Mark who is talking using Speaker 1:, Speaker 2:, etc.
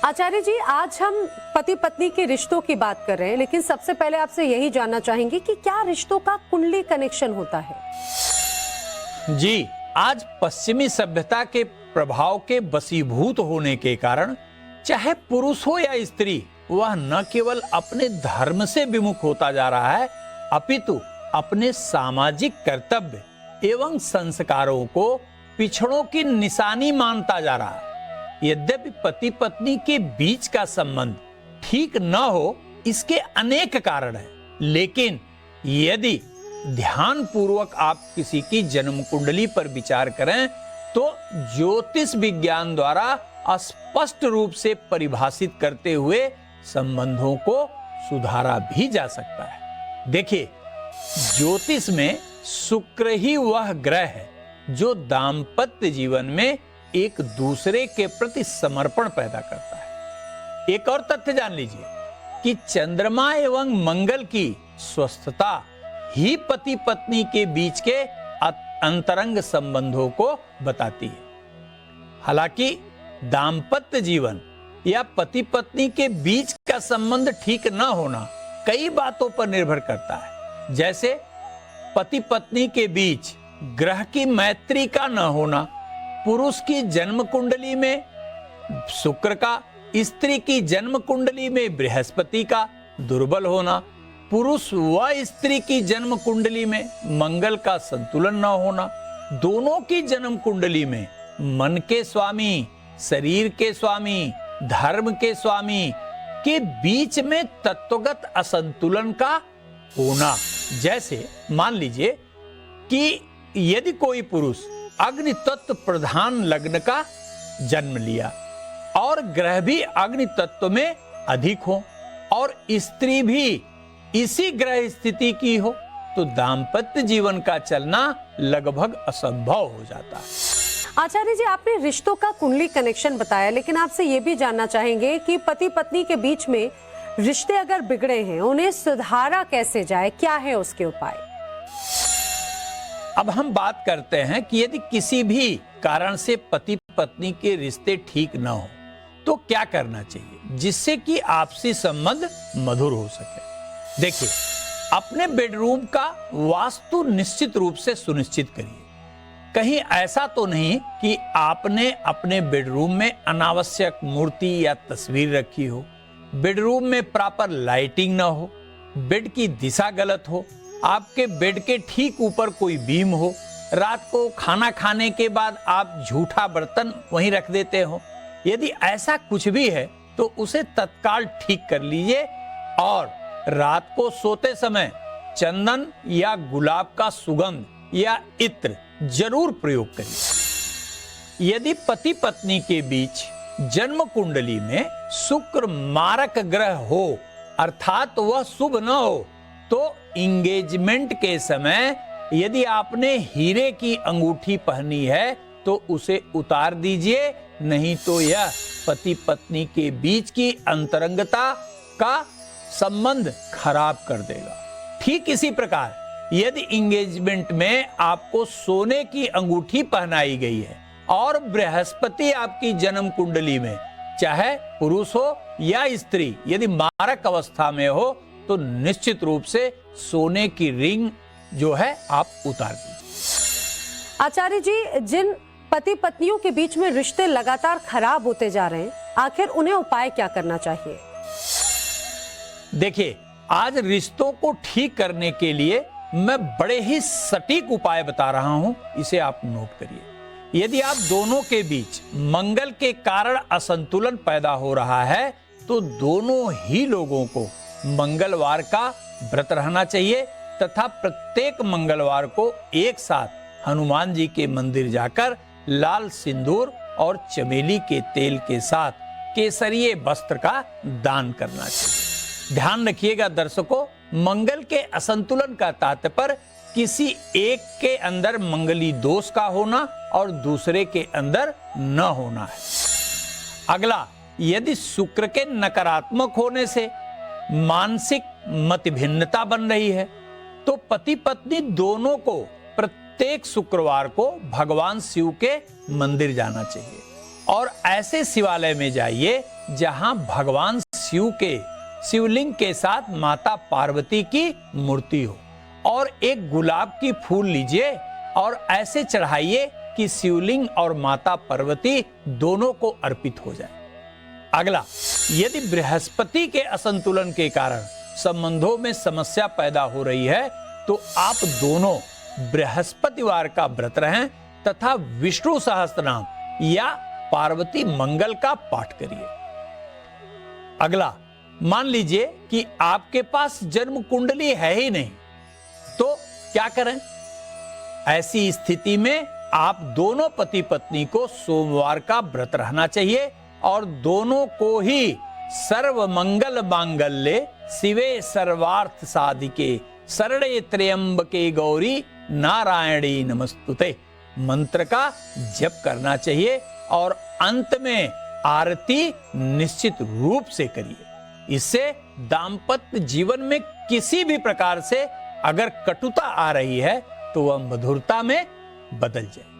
Speaker 1: आचार्य जी, आज हम पति पत्नी के रिश्तों की बात कर रहे हैं, लेकिन सबसे पहले आपसे यही जानना चाहेंगे कि क्या रिश्तों का कुंडली कनेक्शन होता है?
Speaker 2: जी, आज पश्चिमी सभ्यता के प्रभाव के वशीभूत होने के कारण चाहे पुरुष हो या स्त्री, वह न केवल अपने धर्म से विमुख होता जा रहा है, अपितु अपने सामाजिक कर्तव्य एवं संस्कारों को पिछड़ों की निशानी मानता जा रहा है। यद्यपि पति पत्नी के बीच का संबंध ठीक न हो, इसके अनेक कारण हैं, लेकिन यदि ध्यान पूर्वक आप किसी की जन्म कुंडली पर विचार करें तो ज्योतिष विज्ञान द्वारा स्पष्ट रूप से परिभाषित करते हुए संबंधों को सुधारा भी जा सकता है। देखिए, ज्योतिष में शुक्र ही वह ग्रह है जो दाम्पत्य जीवन में एक दूसरे के प्रति समर्पण पैदा करता है। एक और तथ्य जान लीजिए कि चंद्रमा एवं मंगल की स्वस्थता ही पति पत्नी के बीच के अंतरंग संबंधों को बताती है। हालांकि दाम्पत्य जीवन या पति पत्नी के बीच का संबंध ठीक न होना कई बातों पर निर्भर करता है, जैसे पति पत्नी के बीच ग्रह की मैत्री का न होना, पुरुष की जन्म कुंडली में शुक्र का, स्त्री की जन्म कुंडली में बृहस्पति का दुर्बल होना, पुरुष व स्त्री की जन्म कुंडली में मंगल का संतुलन न होना, दोनों की जन्म कुंडली में मन के स्वामी, शरीर के स्वामी, धर्म के स्वामी के बीच में तत्वगत असंतुलन का होना। जैसे मान लीजिए कि यदि कोई पुरुष अग्नि तत्व प्रधान लग्न का जन्म लिया और ग्रह भी अग्नि तत्व में अधिक हो और स्त्री भी इसी ग्रह स्थिति की हो, तो दाम्पत्य जीवन का चलना लगभग असंभव हो जाता है।
Speaker 1: आचार्य जी, आपने रिश्तों का कुंडली कनेक्शन बताया, लेकिन आपसे ये भी जानना चाहेंगे कि पति पत्नी के बीच में रिश्ते अगर बिगड़े हैं, उन्हें सुधारा कैसे जाए, क्या है उसके उपाय?
Speaker 2: अब हम बात करते हैं कि यदि किसी भी कारण से पति पत्नी के रिश्ते ठीक न हो तो क्या करना चाहिए जिससे कि आपसी संबंध मधुर हो सके। देखिए, अपने बेडरूम का वास्तु निश्चित रूप से सुनिश्चित करिए। कहीं ऐसा तो नहीं कि आपने अपने बेडरूम में अनावश्यक मूर्ति या तस्वीर रखी हो, बेडरूम में प्रॉपर लाइटिंग ना हो, बेड की दिशा गलत हो, आपके बेड के ठीक ऊपर कोई बीम हो, रात को खाना खाने के बाद आप झूठा बर्तन वहीं रख देते हो। यदि ऐसा कुछ भी है तो उसे तत्काल ठीक कर लीजिए और रात को सोते समय चंदन या गुलाब का सुगंध या इत्र जरूर प्रयोग करिए। यदि पति पत्नी के बीच जन्म कुंडली में शुक्र मारक ग्रह हो, अर्थात वह शुभ न हो, तो इंगेजमेंट के समय यदि आपने हीरे की अंगूठी पहनी है तो उसे उतार दीजिए, नहीं तो यह पति पत्नी के बीच की अंतरंगता का संबंध खराब कर देगा। ठीक इसी प्रकार यदि इंगेजमेंट में आपको सोने की अंगूठी पहनाई गई है और बृहस्पति आपकी जन्म कुंडली में चाहे पुरुष हो या स्त्री यदि मारक अवस्था में हो, तो निश्चित रूप से सोने की रिंग जो है आप उतार दीजिए।
Speaker 1: आचार्य जी, जिन पति पत्नियों के बीच में रिश्ते लगातार खराब होते जा रहे हैं, आखिर उन्हें उपाय क्या करना चाहिए?
Speaker 2: देखिए, आज रिश्तों को ठीक करने के लिए मैं बड़े ही सटीक उपाय बता रहा हूं, इसे आप नोट करिए। यदि आप दोनों के बीच मंगल के कारण असंतुलन पैदा हो रहा है तो दोनों ही लोगों को मंगलवार का व्रत रहना चाहिए तथा प्रत्येक मंगलवार को एक साथ हनुमान जी के मंदिर जाकर लाल सिंदूर और चमेली के तेल के साथ केसरिये वस्त्र का दान करना चाहिए। ध्यान रखिएगा दर्शकों, मंगल के असंतुलन का तात्पर्य किसी एक के अंदर मंगली दोष का होना और दूसरे के अंदर न होना है। अगला, यदि शुक्र के नकारात्मक होने से मानसिक मतभिन्नता बन रही है तो पति पत्नी दोनों को प्रत्येक शुक्रवार को भगवान शिव के मंदिर जाना चाहिए। और ऐसे शिवालय में जाइए जहां भगवान शिव के शिवलिंग के साथ माता पार्वती की मूर्ति हो, और एक गुलाब की फूल लीजिए और ऐसे चढ़ाइए कि शिवलिंग और माता पार्वती दोनों को अर्पित हो जाए। अगला, यदि बृहस्पति के असंतुलन के कारण संबंधों में समस्या पैदा हो रही है तो आप दोनों बृहस्पतिवार का व्रत रहें तथा विष्णु सहस्त्रनाम या पार्वती मंगल का पाठ करिए। अगला, मान लीजिए कि आपके पास जन्म कुंडली है ही नहीं, तो क्या करें? ऐसी स्थिति में आप दोनों पति पत्नी को सोमवार का व्रत रहना चाहिए और दोनों को ही सर्व मंगल मांगल्ये शिवे सर्वार्थ साधिके शरणे त्र्यंबके गौरी नारायणी नमस्तुते मंत्र का जप करना चाहिए और अंत में आरती निश्चित रूप से करिए। इससे दाम्पत्य जीवन में किसी भी प्रकार से अगर कटुता आ रही है तो वह मधुरता में बदल जाए।